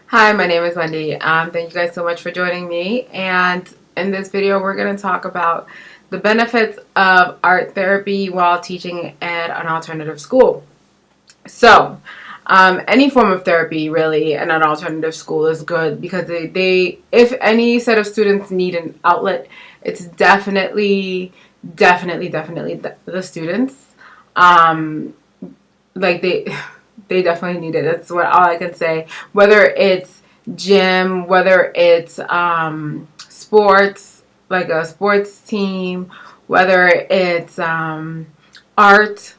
Hi, my name is Wendy. Thank you guys so much for joining me. And in this video, we're going to talk about the benefits of art therapy while teaching at an alternative school. So, any form of therapy really in an alternative school is good because if any set of students need an outlet, it's definitely the students. Um, like they definitely need it. That's what all I can say. Whether it's gym, whether it's sports, like a sports team, whether it's art,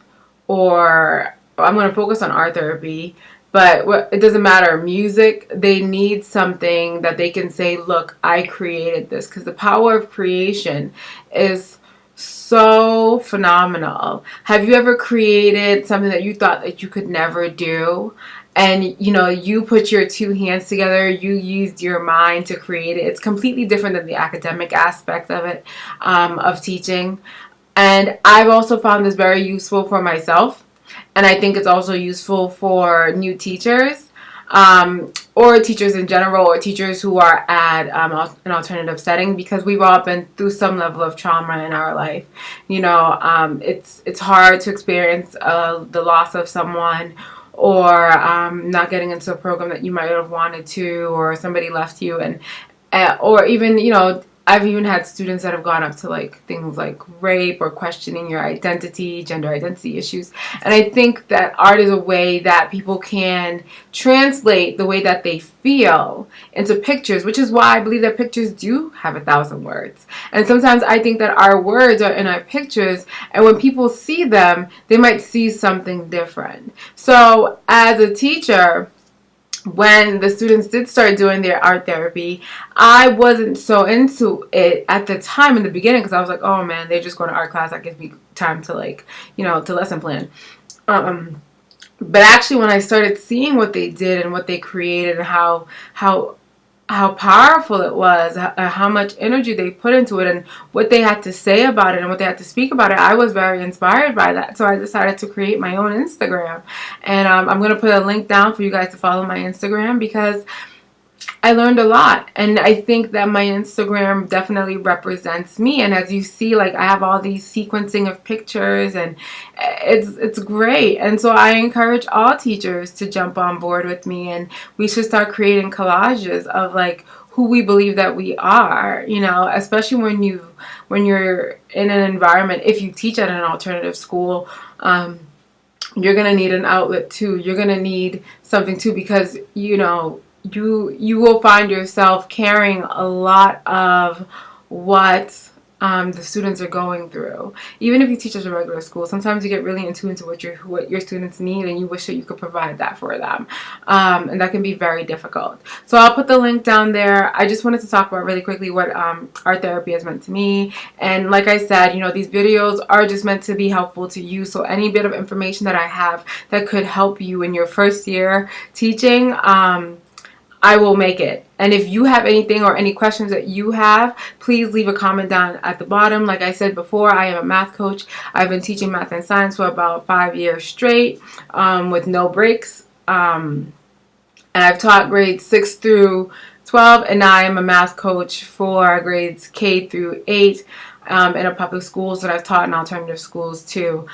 or I'm going to focus on art therapy. But it doesn't matter. Music, they need something that they can say, look, I created this. Because the power of creation is so phenomenal. Have you ever created something that you thought that you could never do? And you put your two hands together, you used your mind to create it. It's completely different than the academic aspect of it, of teaching. And I've also found this very useful for myself. And I think it's also useful for new teachers, or teachers in general, or teachers who are at an alternative setting, because we've all been through some level of trauma in our life. It's hard to experience the loss of someone, or not getting into a program that you might have wanted to, or somebody left you, and or even I've even had students that have gone up to like things like rape or questioning your identity, gender identity issues. And I think that art is a way that people can translate the way that they feel into pictures, which is why I believe that pictures do have 1,000 words. And sometimes I think that our words are in our pictures, and when people see them, they might see something different. So as a teacher, when the students did start doing their art therapy, I wasn't so into it at the time in the beginning, because I was like, oh man, they're just going to art class. That gives me time to to lesson plan. But actually, when I started seeing what they did and what they created, and how powerful it was, how much energy they put into it, and what they had to say about it and what they had to speak about it, I was very inspired by that. So I decided to create my own Instagram. And I'm going to put a link down for you guys to follow my Instagram, because I learned a lot, and I think that my Instagram definitely represents me. And as you see, like, I have all these sequencing of pictures, and it's great. And so I encourage all teachers to jump on board with me, and we should start creating collages of like who we believe that we are, especially when you're in an environment. If you teach at an alternative school, you're gonna need an outlet too. You're gonna need something too, because you will find yourself carrying a lot of what the students are going through. Even if you teach at a regular school, sometimes you get really in tune to what your students need, and you wish that you could provide that for them. And that can be very difficult. So I'll put the link down there. I just wanted to talk about really quickly what art therapy has meant to me. And like I said, these videos are just meant to be helpful to you. So any bit of information that I have that could help you in your first year teaching, I will make it. And if you have anything or any questions that you have, please leave a comment down at the bottom. Like I said before, I am a math coach. I've been teaching math and science for about 5 years straight, with no breaks. And I've taught grades 6 through 12, and now I am a math coach for grades K through 8 in a public schools, that I've taught in alternative schools too.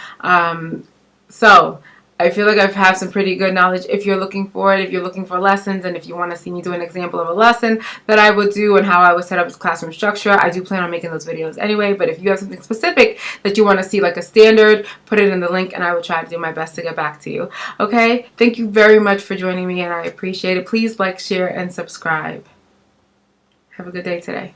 So I feel like I've had some pretty good knowledge. If you're looking for it, if you're looking for lessons, and if you want to see me do an example of a lesson that I would do and how I would set up classroom structure, I do plan on making those videos anyway. But if you have something specific that you want to see, like a standard, put it in the link, and I will try to do my best to get back to you. Okay? Thank you very much for joining me, and I appreciate it. Please like, share, and subscribe. Have a good day today.